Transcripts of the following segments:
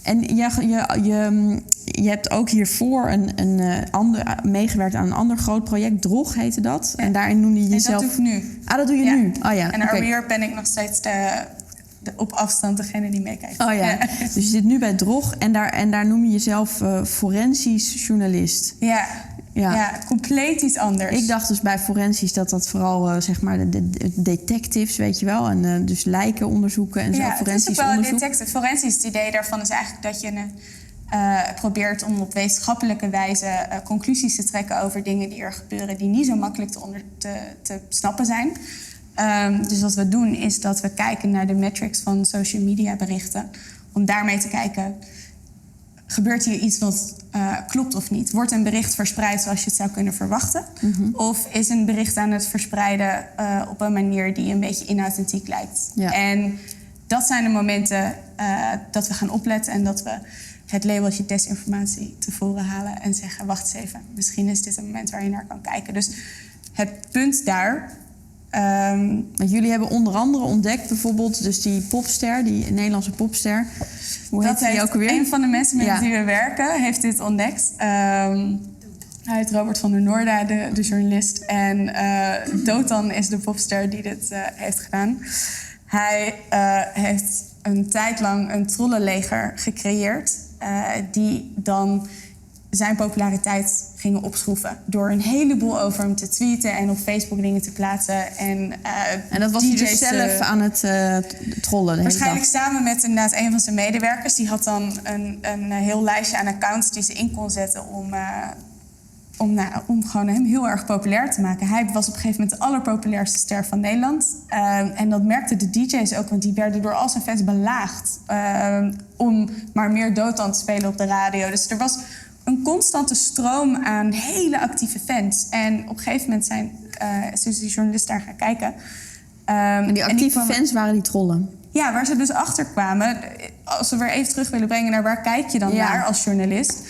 En je hebt ook hiervoor meegewerkt aan een ander groot project. Drog heette dat. Ja. En daarin noemde je jezelf... En dat doe ik nu. Ah, dat doe je nu? Oh ja. En Arrear ben ik nog steeds op afstand degene die meekijkt. Oh ja. Dus je zit nu bij Drog en daar noem je jezelf forensisch journalist. Ja, compleet iets anders. Ik dacht dus bij forensisch dat vooral zeg maar de detectives, weet je wel. En dus lijken onderzoeken en zo. Ja, forensisch het is ook wel onderzoek. detective. Forensisch, het idee daarvan is eigenlijk dat je probeert om op wetenschappelijke wijze conclusies te trekken over dingen die er gebeuren die niet zo makkelijk te snappen zijn. Dus wat we doen is dat we kijken naar de metrics van social media berichten. Om daarmee te kijken, gebeurt hier iets wat klopt of niet? Wordt een bericht verspreid zoals je het zou kunnen verwachten? Mm-hmm. Of is een bericht aan het verspreiden op een manier die een beetje inauthentiek lijkt? Ja. En dat zijn de momenten dat we gaan opletten en dat we het labeltje desinformatie tevoren halen en zeggen, wacht eens even, misschien is dit een moment waar je naar kan kijken. Dus het punt daar... Want jullie hebben onder andere ontdekt bijvoorbeeld dus die popster, die Nederlandse popster. Hoe heet die ook alweer? Een van de mensen met wie we werken heeft dit ontdekt. Hij heet Robert van der Noorda, de journalist. En Dotan is de popster die dit heeft gedaan. Hij heeft een tijd lang een trollenleger gecreëerd die dan zijn populariteit gingen opschroeven door een heleboel over hem te tweeten en op Facebook dingen te plaatsen. En dat was hij dus zelf aan het trollen? Waarschijnlijk samen met inderdaad een van zijn medewerkers. Die had dan een heel lijstje aan accounts die ze in kon zetten om gewoon hem heel erg populair te maken. Hij was op een gegeven moment de allerpopulairste ster van Nederland. En dat merkten de DJ's ook, want die werden door al zijn fans belaagd om maar meer Dotan te spelen op de radio. Dus er was een constante stroom aan hele actieve fans. En op een gegeven moment is die journalist daar gaan kijken. En die actieve fans waren die trollen? Ja, waar ze dus achter kwamen. Als we weer even terug willen brengen naar waar kijk je dan naar als journalist,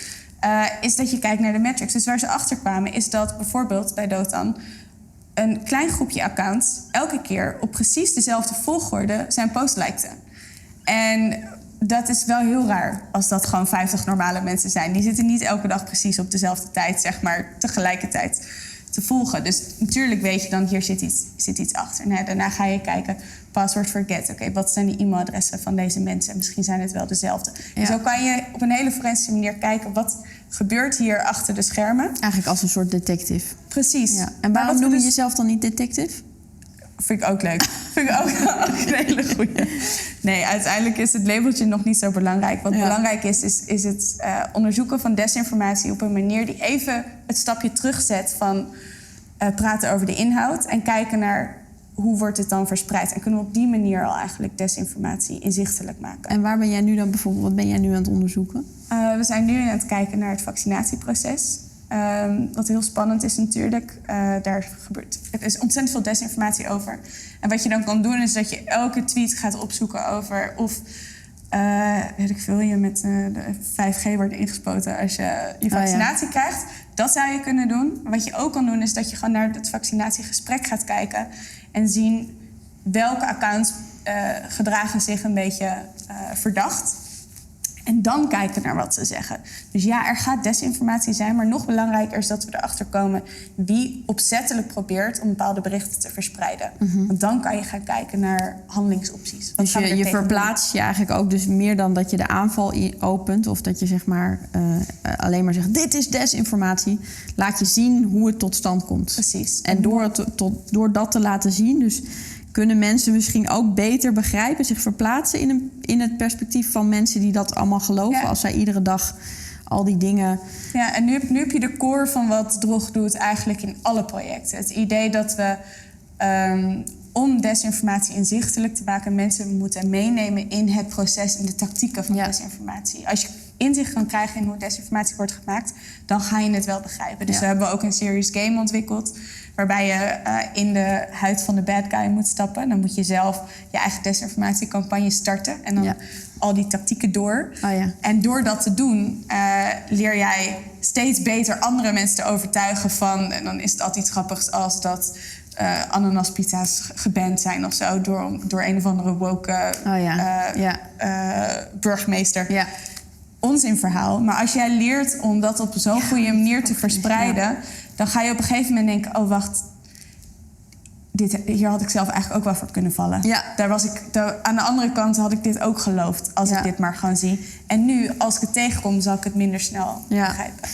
is dat je kijkt naar de metrics. Dus waar ze achter kwamen is dat bijvoorbeeld bij Dotan een klein groepje accounts elke keer op precies dezelfde volgorde zijn post likte. En dat is wel heel raar als dat gewoon 50 normale mensen zijn. Die zitten niet elke dag precies op dezelfde tijd, zeg maar, tegelijkertijd te volgen. Dus natuurlijk weet je dan, hier zit iets achter. Nou, daarna ga je kijken, password forget. Oké, wat zijn die e-mailadressen van deze mensen? Misschien zijn het wel dezelfde. Ja. En zo kan je op een hele forensische manier kijken, wat gebeurt hier achter de schermen? Eigenlijk als een soort detective. Precies. Ja. En waarom noem je jezelf dan niet detective? Vind ik ook leuk. Vind ik ook een hele goeie. Nee, uiteindelijk is het labeltje nog niet zo belangrijk. Wat belangrijk is het onderzoeken van desinformatie op een manier die even het stapje terugzet van praten over de inhoud en kijken naar hoe wordt het dan verspreid. En kunnen we op die manier al eigenlijk desinformatie inzichtelijk maken. En waar ben jij nu dan bijvoorbeeld, wat ben jij nu aan het onderzoeken? We zijn nu aan het kijken naar het vaccinatieproces. Wat heel spannend is natuurlijk. Er is ontzettend veel desinformatie over. En wat je dan kan doen is dat je elke tweet gaat opzoeken over of weet ik veel, je met de 5G wordt ingespoten als je vaccinatie krijgt. Dat zou je kunnen doen. Wat je ook kan doen is dat je gewoon naar het vaccinatiegesprek gaat kijken en zien welke accounts gedragen zich een beetje verdacht. En dan kijken naar wat ze zeggen. Dus ja, er gaat desinformatie zijn, maar nog belangrijker is dat we erachter komen wie opzettelijk probeert om bepaalde berichten te verspreiden. Mm-hmm. Want dan kan je gaan kijken naar handelingsopties. Dus je verplaatst je eigenlijk ook dus meer dan dat je de aanval opent of dat je zeg maar alleen maar zegt dit is desinformatie. Laat je zien hoe het tot stand komt. Precies. En door dat te laten zien, dus kunnen mensen misschien ook beter begrijpen, zich verplaatsen in het perspectief van mensen die dat allemaal geloven, als zij iedere dag al die dingen. Ja, en nu heb je de core van wat Drog doet eigenlijk in alle projecten. Het idee dat we om desinformatie inzichtelijk te maken, mensen moeten meenemen in het proces en de tactieken van desinformatie. Als je inzicht kan krijgen in hoe desinformatie wordt gemaakt, dan ga je het wel begrijpen. Dus we hebben ook een serious game ontwikkeld, waarbij je in de huid van de bad guy moet stappen. Dan moet je zelf je eigen desinformatiecampagne starten en dan al die tactieken door. En door dat te doen, leer jij steeds beter andere mensen te overtuigen van, en dan is het altijd iets grappigs als dat ananaspizza's geband zijn of zo door een of andere woke burgemeester. Ja. onzinverhaal. Maar als jij leert om dat op zo'n goede manier te verspreiden, dan ga je op een gegeven moment denken, oh wacht, hier had ik zelf eigenlijk ook wel voor kunnen vallen. Ja. Aan de andere kant had ik dit ook geloofd, als ik dit maar gewoon zie. En nu, als ik het tegenkom, zal ik het minder snel begrijpen.